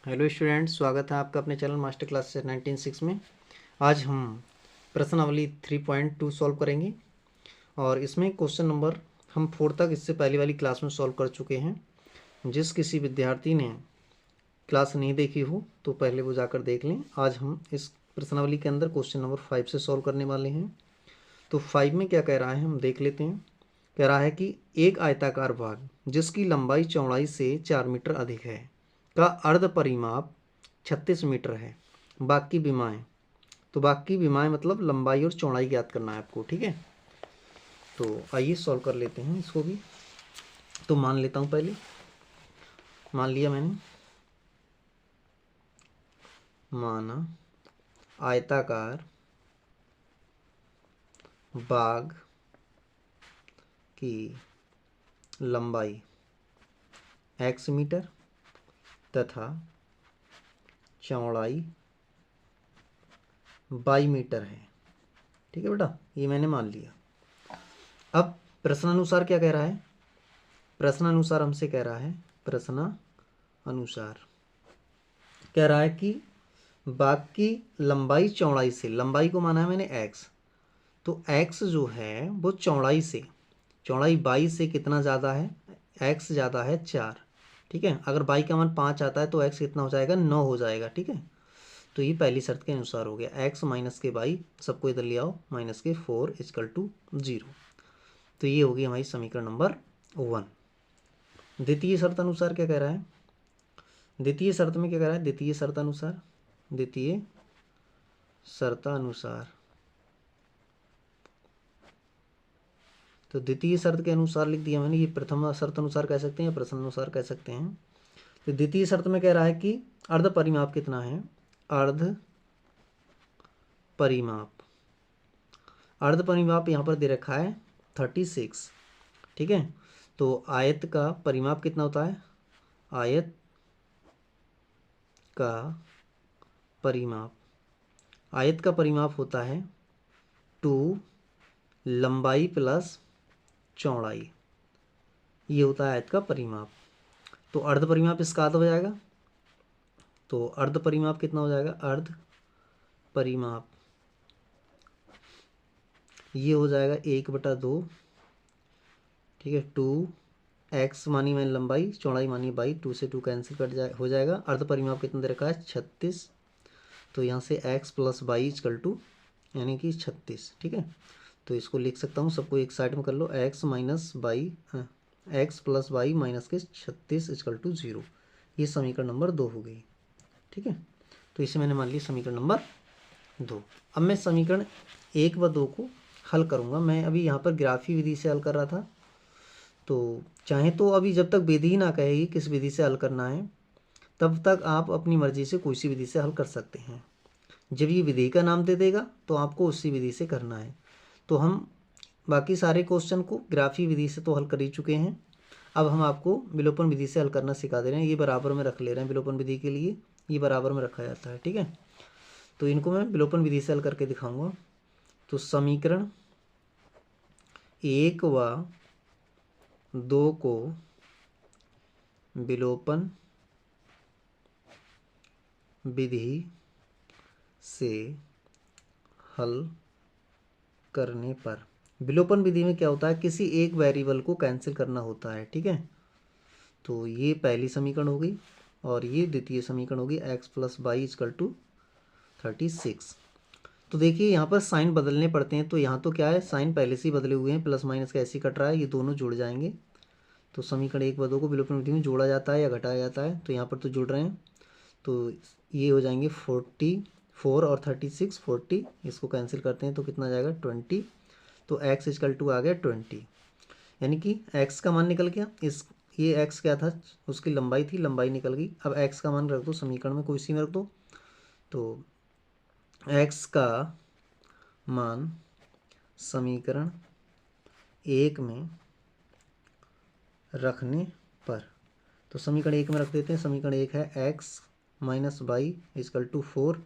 Hello students, स्वागत है आपका अपने चैनल मास्टर क्लास 19 में। आज हम प्रश्नावली 3.2 सॉल्व करेंगे और इसमें क्वेश्चन नंबर हम 4 तक इससे पहली वाली क्लास में सॉल्व कर चुके हैं। जिस किसी विद्यार्थी ने क्लास नहीं देखी हो तो पहले वो जाकर देख लें। आज हम इस प्रश्नावली के अंदर क्वेश्चन नंबर 5 से सॉल्व करने वाले हैं। तो 5 में क्या कह रहा है हम देख लेते हैं। कह रहा है कि एक आयताकार भाग जिसकी लंबाई चौड़ाई से 4 मीटर अधिक है का अर्ध परिमाप 36 मीटर है। बाकी विमाएं, तो बाकी विमाएं मतलब लंबाई और चौड़ाई ज्ञात करना है आपको, ठीक है। तो आइए सॉल्व कर लेते हैं इसको भी। तो मान लेता हूँ, पहले मान लिया मैंने, माना आयताकार बाग की लंबाई x मीटर तथा चौड़ाई y मीटर है, ठीक है बेटा, ये मैंने मान लिया। अब प्रश्नानुसार क्या कह रहा है? प्रश्नानुसार हमसे कह रहा है, प्रश्नानुसार कह रहा है कि बाग की लंबाई चौड़ाई से, लंबाई को माना है मैंने x, तो x जो है वो चौड़ाई से, चौड़ाई बाई से कितना ज़्यादा है? x ज़्यादा है 4, ठीक है। अगर बाई का मान 5 आता है तो x कितना हो जाएगा? 9 हो जाएगा, ठीक है। तो ये पहली शर्त के अनुसार हो गया। x माइनस के बाई, सबको इधर ले आओ, माइनस के 4 इक्वल टू 0। तो ये होगी हमारी समीकरण नंबर 1। द्वितीय शर्त अनुसार क्या कह रहा है? द्वितीय शर्त में क्या कह रहा है? द्वितीय शर्तानुसार, द्वितीय शर्तानुसार, तो द्वितीय शर्त के अनुसार लिख दिया मैंने। ये प्रथम शर्त अनुसार कह सकते हैं या प्रश्न अनुसार कह सकते हैं। तो द्वितीय शर्त में कह रहा है कि अर्ध परिमाप कितना है? अर्ध परिमाप, अर्ध परिमाप यहाँ पर दे रखा है 36, ठीक है। तो आयत का परिमाप कितना होता है? आयत का परिमाप, आयत का परिमाप होता है 2 लंबाई प्लस चौड़ाई, ये होता है आयत का परिमाप। तो अर्ध परिमाप इसका आधा हो जाएगा, तो अर्ध परिमाप कितना हो जाएगा? अर्ध परिमाप ये हो जाएगा 1/2, ठीक है। 2x मानी मैंने लंबाई, चौड़ाई मानी बाई, 2 से 2 कैंसिल हो जाएगा। अर्ध परिमाप कितना दे रखा है? 36। तो यहाँ से x plus y equal to यानी कि 36, ठीक है। तो इसको लिख सकता हूँ, सबको एक साइड में कर लो, x minus by, x plus by minus के 36 इक्वल टू 0। ये समीकरण नंबर 2 हो गई, ठीक है। तो इसे मैंने मान लिया समीकरण नंबर 2। अब मैं समीकरण 1 व 2 को हल करूँगा। मैं अभी यहाँ पर ग्राफी विधि से हल कर रहा था, तो चाहे तो अभी जब तक विधि ना कहेगी किस विधि से हल करना है, तब तक आप अपनी मर्जी से कोई सी विधि से हल कर सकते हैं। जब ये विधि का नाम दे देगा तो आपको उसी विधि से करना है। तो हम बाकी सारे क्वेश्चन को ग्राफी विधि से तो हल कर ही चुके हैं। अब हम आपको विलोपन विधि से हल करना सिखा दे रहे हैं। ये बराबर में रख ले रहे हैं, विलोपन विधि के लिए ये बराबर में रखा जाता है, ठीक है। तो इनको मैं विलोपन विधि से हल करके दिखाऊंगा। तो समीकरण 1 व 2 को विलोपन विधि से हल करने पर, विलोपन विधि में क्या होता है? किसी एक वेरिएबल को कैंसिल करना होता है, ठीक है। तो ये पहली समीकरण हो गई और ये द्वितीय समीकरण होगी, x plus y equal to 36। तो देखिए यहाँ पर साइन बदलने पड़ते हैं। तो यहाँ तो क्या है, साइन पहले से ही बदले हुए हैं, प्लस माइनस का ऐसे ही कट रहा है, ये दोनों जुड़ जाएंगे। तो समीकरण 1 व 2 को विलोपन विधि में जोड़ा जाता है या घटाया जाता है, तो यहाँ पर तो जुड़ रहे हैं। तो ये हो जाएंगे 44 और 36, 40, इसको कैंसिल करते हैं तो कितना आ जाएगा? 20। तो x इक्वल टू आ गया 20, यानी कि x का मान निकल गया। ये x क्या था? उसकी लंबाई थी, लंबाई निकल गई। अब x का मान रख दो समीकरण में, कोई सी में रख दो। तो x का मान समीकरण 1 में रखने पर, तो समीकरण 1 में रख देते हैं। समीकरण 1 है x minus y equal to 4।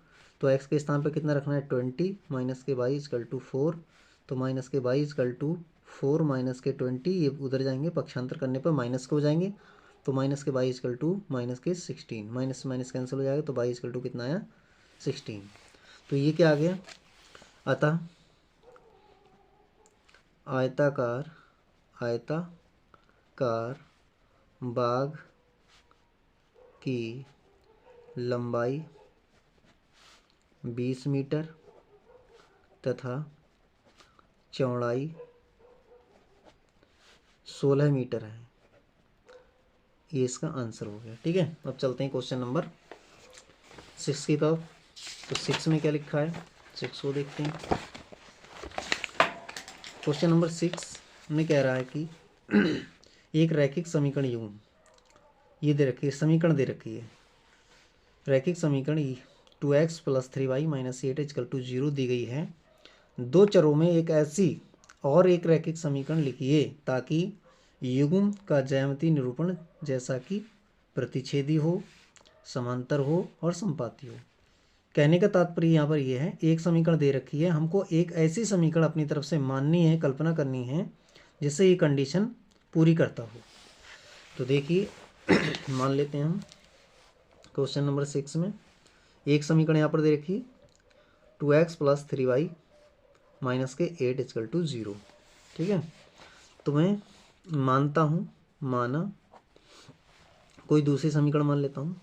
तो x के स्थान पर कितना रखना है? 20 माइनस के बाई इक्वल टू 4। तो माइनस के बाई इक्वल टू 4 माइनस के 20, ये उधर जाएंगे, पक्षांतर करने पर माइनस के हो जाएंगे। तो माइनस के बाई इजकल टू माइनस के 16, माइनस से माइनस कैंसिल हो जाएगा, तो बाई इजकल टू कितना आया 16। तो ये क्या आ गया, अतः आयताकार बाग की लंबाई 20 मीटर तथा चौड़ाई 16 मीटर है। ये इसका आंसर हो गया। ठीक है, अब चलते हैं क्वेश्चन नंबर 6 की तरफ। तो 6 में क्या लिखा है, 6 को देखते हैं। क्वेश्चन नंबर 6 में कह रहा है कि एक रैखिक समीकरण यूं, ये दे रखी है, समीकरण दे रखी है, रैखिक समीकरण 2x + 3y - 8 = 0 दी गई है। दो चरों में एक ऐसी और एक रैखिक समीकरण लिखिए ताकि युग्म का ज्यामितीय निरूपण जैसा कि प्रतिच्छेदी हो, समांतर हो और संपाती हो। कहने का तात्पर्य यहाँ पर यह है, एक समीकरण दे रखी है, हमको एक ऐसी समीकरण अपनी तरफ से माननी है, कल्पना करनी है जिससे ये कंडीशन पूरी करता हो। तो देखिए मान लेते हैं हम क्वेश्चन नंबर 6 में एक समीकरण यहाँ पर दे रखी है 2x + 3y - 8 = 0। ठीक है, तो मैं मानता हूँ, माना, कोई दूसरी समीकरण मान लेता हूँ,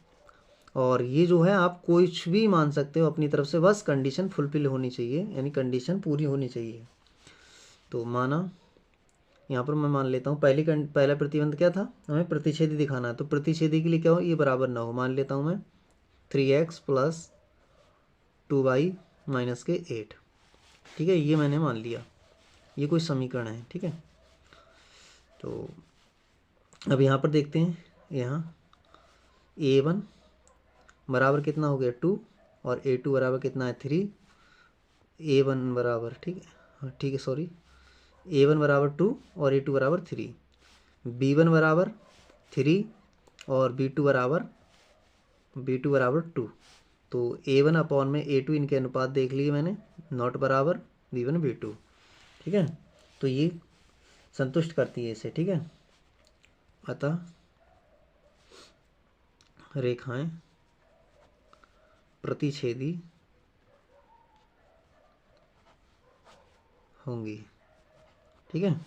और ये जो है आप कुछ भी मान सकते हो अपनी तरफ से, बस कंडीशन फुलफिल होनी चाहिए, यानी कंडीशन पूरी होनी चाहिए। तो माना, यहाँ पर मैं मान लेता हूँ पहला प्रतिबंध क्या था, हमें प्रतिच्छेदी दिखाना है। तो प्रतिच्छेदी के लिए क्या हो, ये बराबर ना हो, मान लेता हूँ मैं 3x + 2y - 8। ठीक है, ये मैंने मान लिया, ये कोई समीकरण है। ठीक है, तो अब यहाँ पर देखते हैं, यहाँ a1 बराबर कितना हो गया 2 और a2 बराबर कितना है 3। a1 बराबर, ठीक है, हाँ ठीक है, सॉरी, a1 बराबर 2 और a2 बराबर 3, b1 बराबर 3 और b2 बराबर 2। तो a1 अपॉन में a2 इनके अनुपात देख लिए मैंने, नॉट बराबर b1 b2। ठीक है, तो ये संतुष्ट करती है इसे। ठीक है, अतः रेखाएं प्रतिच्छेदी होंगी। ठीक है,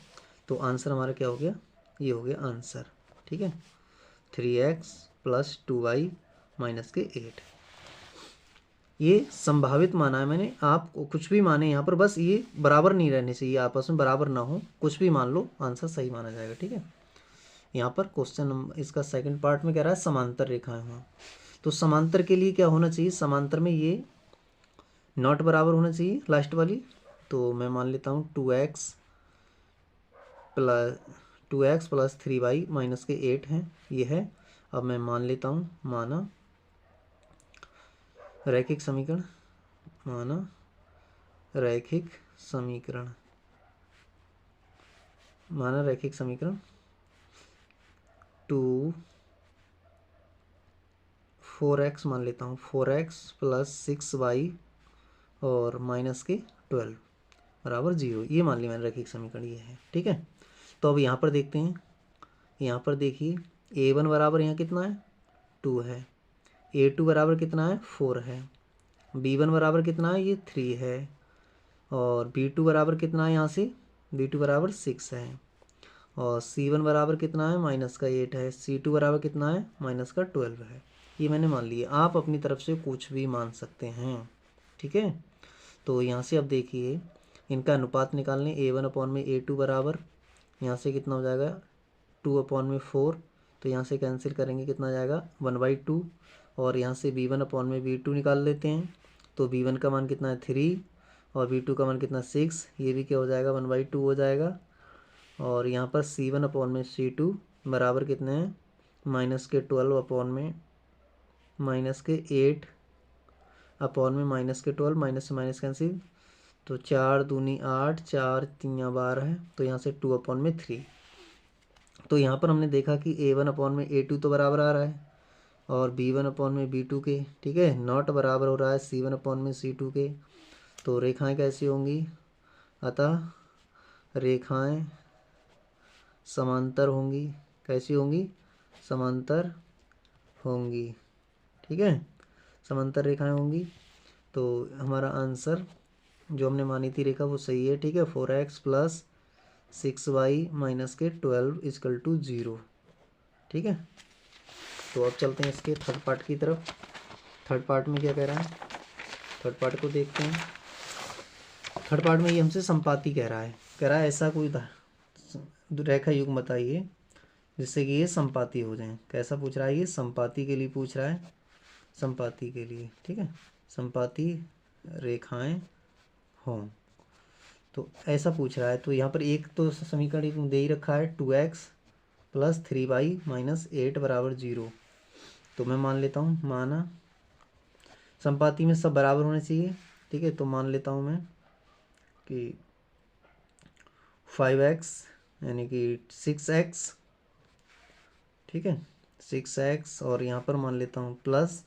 तो आंसर हमारा क्या हो गया, ये हो गया आंसर। ठीक है, 3x + 2y - 8। ये संभावित माना है मैंने, आप कुछ भी माने यहाँ पर, बस ये बराबर नहीं रहने चाहिए, आपस में बराबर ना हो, कुछ भी मान लो, आंसर सही माना जाएगा। ठीक है, यहाँ पर क्वेश्चन नंबर इसका सेकंड पार्ट में कह रहा है समांतर रेखाएं हाँ, तो समांतर के लिए क्या होना चाहिए, समांतर में ये नॉट बराबर होना चाहिए लास्ट वाली। तो मैं मान लेता हूँ 2x + 3y - 8 है, ये है। अब मैं मान लेता हूँ, माना रैखिक समीकरण, माना रैखिक समीकरण, माना रैखिक समीकरण 4x मान लेता हूँ, 4x + 6y और -12 बराबर 0, ये मान लिया मैंने रैखिक समीकरण, ये है। ठीक है, तो अब यहाँ पर देखते हैं, यहाँ पर देखिए a1 बराबर यहाँ कितना है 2 है, a2 बराबर कितना है 4 है, b1 बराबर कितना है ये 3 है, और b2 बराबर कितना है यहाँ से, b2 बराबर 6 है, और c1 बराबर कितना है -8 है, c2 बराबर कितना है -12 है। ये मैंने मान लिया, आप अपनी तरफ से कुछ भी मान सकते हैं। ठीक है, तो यहाँ से अब देखिए इनका अनुपात निकालने, a1 अपॉन में a2 बराबर, यहाँ से कितना हो जाएगा 2 अपॉन में 4, तो यहाँ से कैंसिल करेंगे कितना जाएगा 1/2, और यहाँ से b1 अपॉन में b2 निकाल लेते हैं, तो b1 का मान कितना है 3 और b2 का मान कितना 6, ये भी क्या हो जाएगा 1/2 हो जाएगा। और यहाँ पर c1 अपॉन में c2 बराबर कितने हैं -12 अपॉन में -8 अपॉन में -12, माइनस से माइनस कैंसिल, तो 4 दूनी 8, 4 3 12 है, तो यहाँ से 2 अपॉन में 3। तो यहाँ पर हमने देखा कि a1 अपॉन में a2 तो बराबर आ रहा है और b1 अपॉन में b2 के। ठीक है, नॉट बराबर हो रहा है c1 अपॉन में c2 के। तो रेखाएं कैसी होंगी, अतः रेखाएं समांतर होंगी, कैसी होंगी समांतर होंगी, ठीक है, समांतर रेखाएं होंगी। तो हमारा आंसर जो हमने मानी थी रेखा वो सही है, ठीक है। 4x प्लस 6y माइनस के 12 इजकल टू 0, ठीक है। तो अब चलते हैं इसके थर्ड पार्ट की तरफ। थर्ड पार्ट में क्या कह रहा है, थर्ड पार्ट को देखते हैं। थर्ड पार्ट में ये हमसे संपाति कह रहा है, ऐसा कोई रेखा युग्म बताइए जिससे कि ये संपाति हो जाए। कैसा पूछ रहा है, ये संपाति के लिए पूछ रहा है, संपाति के लिए, ठीक है, संपाति रेखाएं हों, तो ऐसा पूछ रहा है। तो यहाँ पर एक तो समीकरण दे ही रखा है 2x प्लस 3y माइनस 8 बराबर 0। तो मैं मान लेता हूँ, माना संपाति में सब बराबर होने चाहिए, ठीक है। तो मान लेता हूँ मैं कि 5x यानी कि 6x, ठीक है, 6x, और यहाँ पर मान लेता हूँ प्लस,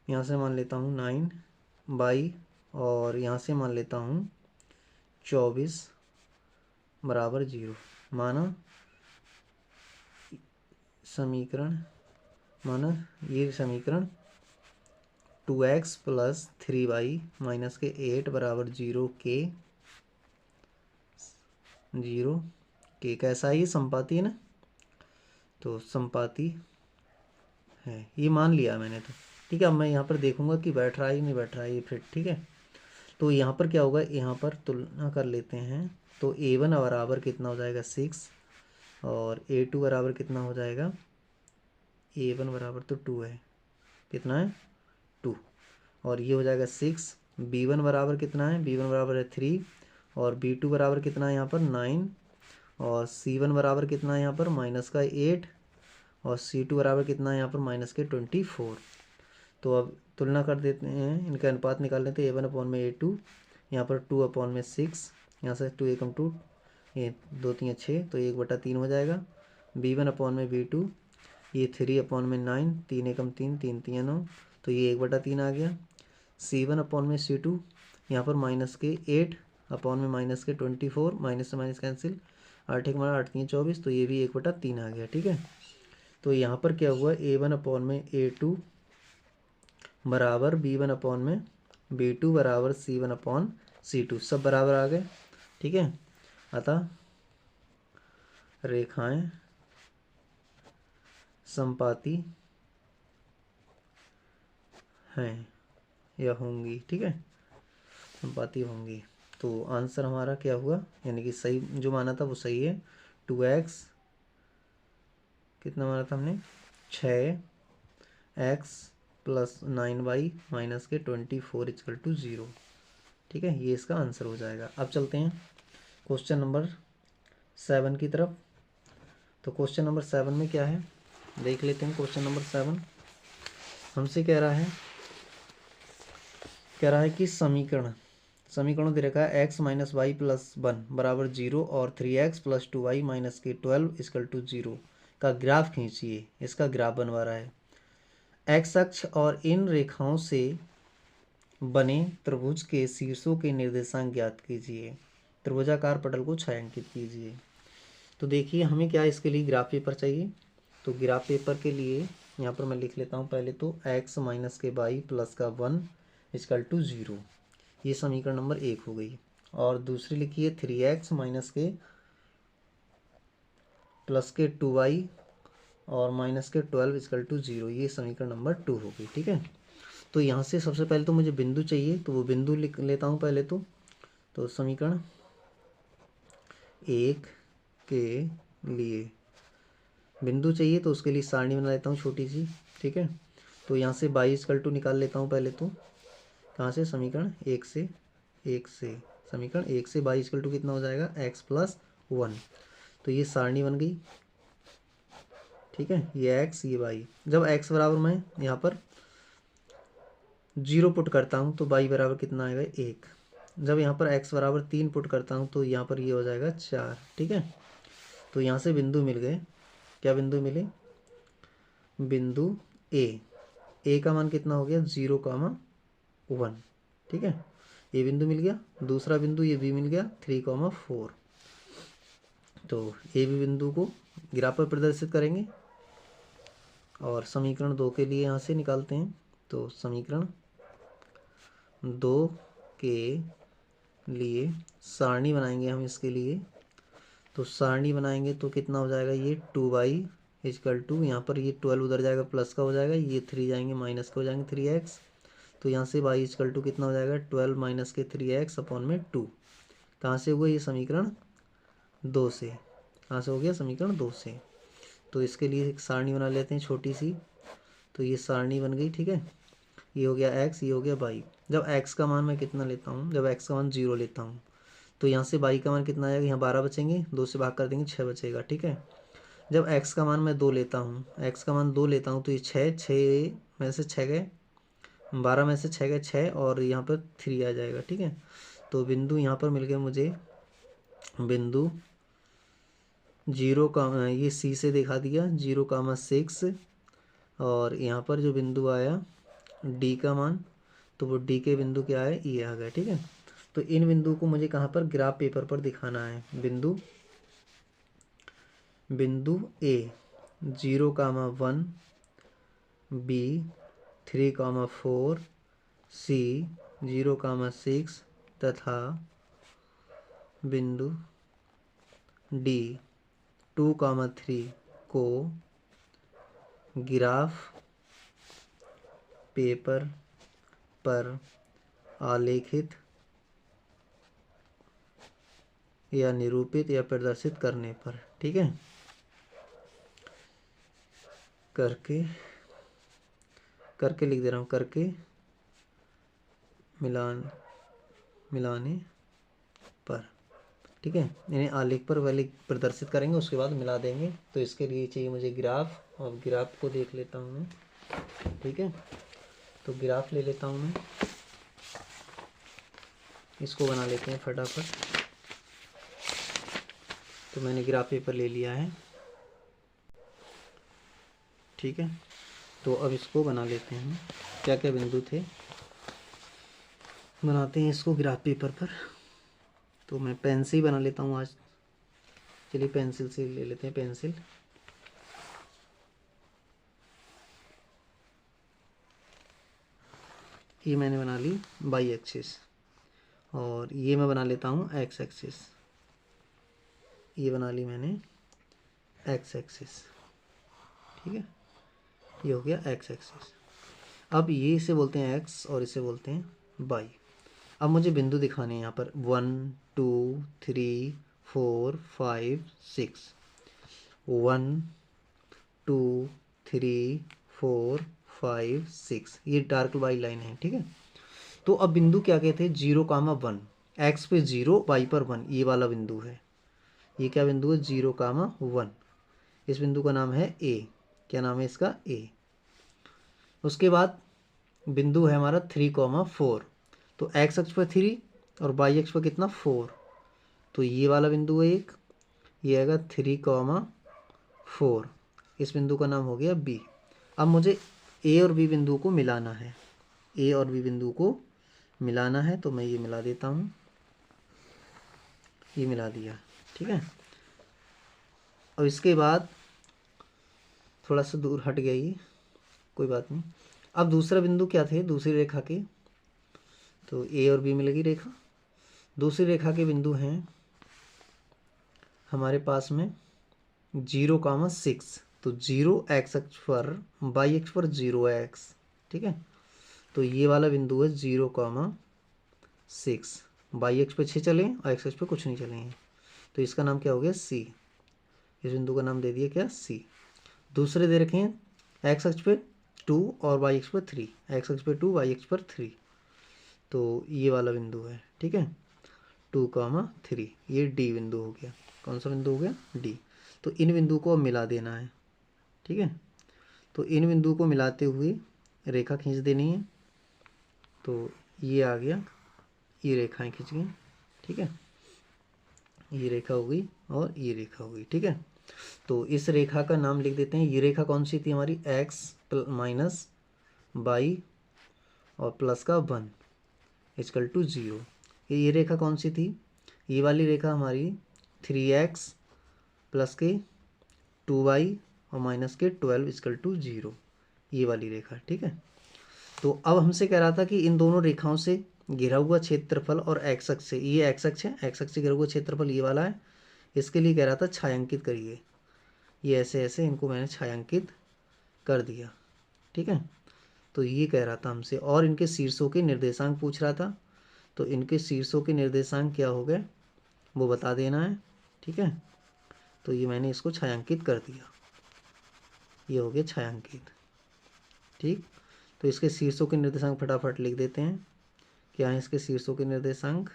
यहाँ से मान लेता हूँ 9y, और यहाँ से मान लेता हूँ 24 बराबर 0। माना समीकरण, माना ये समीकरण 2x प्लस 3y माइनस के 8 बराबर 0 के कैसा है, ये संपाति है ना, तो संपाति है, ये मान लिया मैंने। तो ठीक है, अब मैं यहाँ पर देखूंगा कि बैठ रहा है कि नहीं बैठ रहा है ये फिट, ठीक है। तो यहाँ पर क्या होगा, यहाँ पर तुलना कर लेते हैं। तो a1 बराबर कितना हो जाएगा 6, और a2 बराबर कितना हो जाएगा, a1 बराबर तो 2 है, कितना है 2, और ये हो जाएगा 6। b1 बराबर कितना है, b1 बराबर है 3, और b2 बराबर कितना है यहाँ पर 9, और c1 बराबर कितना है यहाँ पर माइनस का 8, और c2 बराबर कितना है यहाँ पर माइनस के 24। तो अब तुलना कर देते हैं, इनका अनुपात निकाल लेते हैं। a1 अपॉन में a2, यहाँ पर 2 अपॉन में 6, यहाँ से 2 एकम 2, ये 2 3 6, तो 1/3 हो जाएगा। b1 अपॉन में b2, ये 3 अपॉन में 9, 3 एकम 3, 3 3 9, तो ये 1/3 आ गया। c1 अपॉन में c2, यहाँ पर माइनस के 8 अपॉन में माइनस के 24, माइनस से माइनस कैंसिल, 8 1 8 3 24, तो ये भी 1/3 आ गया, ठीक है। तो यहाँ पर क्या हुआ, a1 अपॉन में a2 बराबर b1 अपॉन में b2 बराबर c1 अपॉन c2, सब बराबर आ गए, ठीक है। अतः रेखाएं संपाति हैं या होंगी, ठीक है, संपाति होंगी। तो आंसर हमारा क्या हुआ, यानी कि सही जो माना था वो सही है। 2x कितना माना था हमने, 6x प्लस 9y माइनस के 24 इक्वल टू 0, ठीक है, ये इसका आंसर हो जाएगा। अब चलते हैं क्वेश्चन नंबर 7 की तरफ। तो क्वेश्चन नंबर 7 में क्या है देख लेते हैं। क्वेश्चन नंबर 7 हमसे कह रहा है कि समीकरण दे रखा है x माइनस वाई प्लस 1 बराबर 0 और 3x प्लस 2y माइनस के 12 इक्वल टू 0 का ग्राफ खींचिए। इसका ग्राफ बनवा रहा है। x अक्ष और इन रेखाओं से बने त्रिभुज के शीर्षों के निर्देशांक ज्ञात कीजिए। त्रिभुजाकार पटल को छायांकित कीजिए। तो देखिए हमें क्या इसके लिए ग्राफ पेपर चाहिए। तो ग्राफ पेपर के लिए यहाँ पर मैं लिख लेता हूँ पहले तो x माइनस के वाई प्लस का 1 इक्वल टू 0, ये समीकरण नंबर 1 हो गई। और दूसरी लिखिए 3x माइनस के प्लस के 2y और माइनस के 12 इक्वल टू 0, ये समीकरण नंबर 2 हो गई, ठीक है। तो यहाँ से सबसे पहले तो मुझे बिंदु चाहिए, तो वो बिंदु लिख लेता हूँ पहले तो समीकरण 1 के लिए बिंदु चाहिए, तो उसके लिए सारणी बना लेता हूँ छोटी सी, ठीक है। तो यहाँ से 22 इक्वल टू निकाल लेता हूँ पहले तो, कहाँ से, समीकरण 1 से समीकरण 1 से 22 इक्वल टू कितना हो जाएगा x प्लस 1, तो ये सारणी बन गई, ठीक है। ये x ये y, जब x बराबर मैं यहाँ पर 0 पुट करता हूँ तो y बराबर कितना आएगा 1, जब यहाँ पर x बराबर 3 पुट करता हूँ तो यहाँ पर ये हो जाएगा 4, ठीक है। तो यहाँ से बिंदु मिल गए, क्या बिंदु मिले, बिंदु a का मान कितना हो गया 0,1, ठीक है, ये बिंदु मिल गया। दूसरा बिंदु ये b मिल गया 3,4, तो ए बी बिंदु को ग्राफ पर प्रदर्शित करेंगे। और समीकरण 2 के लिए यहाँ से निकालते हैं, तो समीकरण 2 के लिए सारणी बनाएंगे हम इसके लिए। तो सारणी बनाएंगे तो कितना हो जाएगा, ये 2y इजकल टू, यहाँ पर ये 12 उधर जाएगा प्लस का हो जाएगा, ये 3 जाएंगे माइनस का हो जाएंगे 3x। तो यहाँ से y इजकल टू कितना हो जाएगा 12 माइनस के 3x अपॉन में 2। कहाँ से हुआ ये समीकरण 2 से, कहाँ से हो गया समीकरण 2 से। तो इसके लिए एक सारणी बना लेते हैं छोटी सी। तो ये सारणी बन गई, ठीक है। ये हो गया x, ये हो गया y। जब x का मान मैं कितना लेता हूँ, जब x का मान 0 लेता हूँ तो यहाँ से y का मान कितना आएगा, यहाँ 12 बचेंगे, 2 से भाग कर देंगे 6 बचेगा, ठीक है। जब x का मान मैं 2 लेता हूँ, x का मान 2 लेता हूँ तो ये 6 में से 6 गए, 12 में से 6 गए 6, और यहाँ पर 3 आ जाएगा, ठीक है। तो बिंदु यहाँ पर मिल गया मुझे, बिंदु 0 का, ये C से दिखा दिया 0,6, और यहाँ पर जो बिंदु आया D का मान, तो वो D के बिंदु क्या है, ये आ गया, ठीक है। तो इन बिंदु को मुझे कहाँ पर ग्राफ पेपर पर दिखाना है। बिंदु A 0,1, B 3,4, C 0,6 तथा बिंदु D 2,3 को ग्राफ पेपर पर आलेखित या निरूपित या प्रदर्शित करने पर, ठीक है, करके लिख दे रहा हूँ, करके मिलाने पर, ठीक है। इन्हें आलेख पर पहले प्रदर्शित करेंगे, उसके बाद मिला देंगे। तो इसके लिए चाहिए मुझे ग्राफ, और ग्राफ को देख लेता हूँ मैं, ठीक है। तो ग्राफ ले लेता हूँ मैं, इसको बना लेते हैं फटाफट। तो मैंने ग्राफ पेपर ले लिया है, ठीक है। तो अब इसको बना लेते हैं, क्या क्या बिंदु थे बनाते हैं इसको ग्राफ पेपर पर। तो मैं पेन से ही बना लेता हूँ आज, चलिए पेंसिल से ले लेते हैं, पेंसिल। ये मैंने बना ली बाई एक्सिस, और ये मैं बना लेता हूँ एक्स एक्सिस, ये बना ली मैंने एक्स एक्सिस, ठीक है। ये हो गया एक्स एक्सिस। अब ये इसे बोलते हैं एक्स और इसे बोलते हैं वाई। अब मुझे बिंदु दिखाने हैं यहाँ पर 1 2 3 4 5 6, 1 2 3 4 5 6, ये डार्क वाई लाइन है, ठीक है। तो अब बिंदु क्या कहते हैं, 0,1, एक्स पे 0 वाई पर 1, ये वाला बिंदु है। ये क्या बिंदु है, 0,1। इस बिंदु का नाम है ए। क्या नाम है इसका, ए। उसके बाद बिंदु है हमारा 3,4, तो एक्स अक्ष पर 3 और वाई अक्ष पर कितना 4, तो ये वाला बिंदु है एक, ये आएगा 3,4। इस बिंदु का नाम हो गया बी। अब मुझे ए और बी बिंदु को मिलाना है, ए और बी बिंदु को मिलाना है, तो मैं ये मिला देता हूँ, ये मिला दिया, ठीक है। और इसके बाद थोड़ा सा दूर हट गया ये, कोई बात नहीं। अब दूसरा बिंदु क्या थे दूसरी रेखा के, तो ए और बी मिलेगी रेखा। दूसरी रेखा के बिंदु हैं हमारे पास में 0,6, तो 0 एक्स अक्ष पर, वाई अक्ष पर 0x, ठीक है। तो ये वाला बिंदु है 0,6, वाई अक्ष पर 6 चले और एक्स अक्ष पर कुछ नहीं चले हैं, तो इसका नाम क्या हो गया सी। इस बिंदु का नाम दे दिया क्या, सी। दूसरे दे रखे हैं एक्स अक्ष पे 2 और वाई अक्ष पर 3, एक्स अक्ष पे 2 वाई अक्ष पर 3, तो ये वाला बिंदु है, ठीक है, 2,3। ये डी बिंदु हो गया। कौन सा बिंदु हो गया, डी। तो इन बिंदु को अब मिला देना है, ठीक है। तो इन बिंदु को मिलाते हुए रेखा खींच देनी है। तो ये आ गया, ये रेखाएं खींच गई, ठीक है। ये रेखा हो गई और ये रेखा हो गई, ठीक है। तो इस रेखा का नाम लिख देते हैं। ये रेखा कौन सी थी हमारी, एक्स माइनस वाई और प्लस का 1 इक्वल टू 0। ये रेखा कौन सी थी, ये वाली रेखा हमारी 3x प्लस के 2y और माइनस के 12 इक्वल टू 0, ये वाली रेखा, ठीक है। तो अब हमसे कह रहा था कि इन दोनों रेखाओं से घिरा हुआ क्षेत्रफल और एक्स अक्ष से, ये एक्स अक्ष है, एक्स अक्ष से घिरा हुआ क्षेत्रफल ये वाला है, इसके लिए कह रहा था छायांकित करिए। ये ऐसे ऐसे इनको मैंने छायांकित कर दिया, ठीक है। तो ये कह रहा था हमसे, और इनके शीर्षों के निर्देशांक पूछ रहा था। तो इनके शीर्षों के निर्देशांक क्या हो गए वो बता देना है, ठीक है। तो ये मैंने इसको छायांकित कर दिया, ये हो गया छायांकित, ठीक। तो इसके शीर्षों के निर्देशांक फटाफट लिख देते हैं। क्या है इसके शीर्षों के निर्देशांक,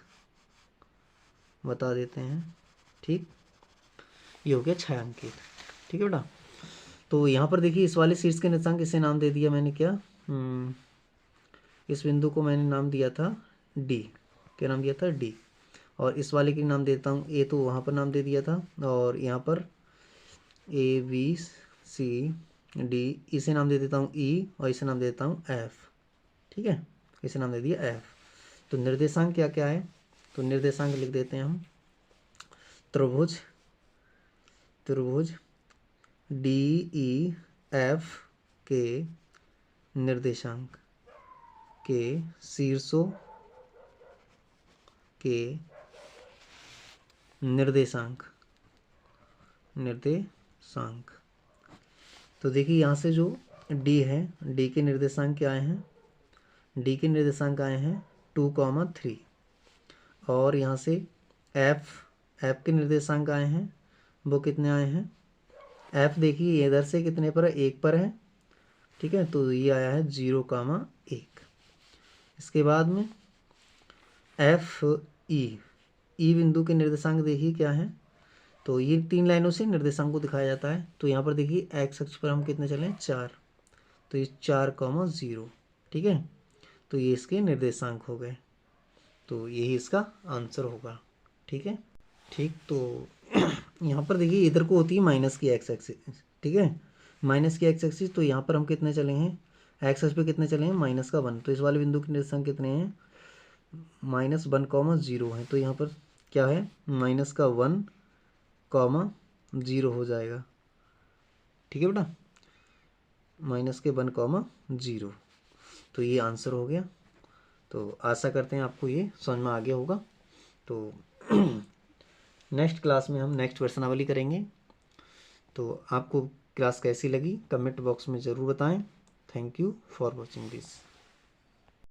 बता देते हैं, ठीक। ये हो गया छायांकित, ठीक है बेटा। तो यहाँ पर देखिए, इस वाले शीर्ष के निर्देशांक इसे नाम दे दिया मैंने, क्या इस बिंदु को मैंने नाम दिया था डी, क्या नाम दिया था डी। और इस वाले के नाम देता हूँ ए, तो वहाँ पर नाम दे दिया था, और यहाँ पर ए बी सी डी, इसे नाम दे देता हूँ ई, और इसे नाम दे देता हूँ एफ, ठीक है। इसे नाम दे दिया एफ। तो निर्देशांक क्या क्या है, तो निर्देशांक लिख देते हैं हम, त्रिभुज डी ई एफ के निर्देशांक के शीर्षों के निर्देशांक। तो देखिए यहाँ से जो डी है, डी के निर्देशांक क्या आए हैं, डी के निर्देशांक आए हैं 2,3, और यहाँ से एफ के निर्देशांक आए हैं, वो कितने आए हैं, एफ देखिए इधर से कितने पर है, 1 पर है, ठीक है। तो ये आया है 0,1। इसके बाद में एफ ई बिंदु के निर्देशांक देखिए क्या है, तो ये 3 लाइनों से निर्देशांक को दिखाया जाता है। तो यहाँ पर देखिए एक्स अक्ष पर हम कितने चले, 4, तो ये 4,0, ठीक है। तो ये इसके निर्देशांक हो गए, तो यही इसका आंसर होगा, ठीक है, ठीक। तो यहाँ पर देखिए इधर को होती है माइनस की एक्स एक्सिस, ठीक है, माइनस की एक्स एक्सिस। तो यहाँ पर हम कितने चले हैं, एक्स एक्सिस पे कितने चले हैं, -1। तो इस वाले बिंदु के निर्देशांक कितने हैं, -1,0 है। तो यहाँ पर क्या है, -1,0 हो जाएगा, ठीक है बेटा, -1,0। तो ये आंसर हो गया। तो आशा करते हैं आपको ये समझ में आ गया होगा। तो नेक्स्ट क्लास में हम नेक्स्ट प्रश्नावली करेंगे। तो आपको क्लास कैसी लगी कमेंट बॉक्स में ज़रूर बताएं। Thank you for watching this.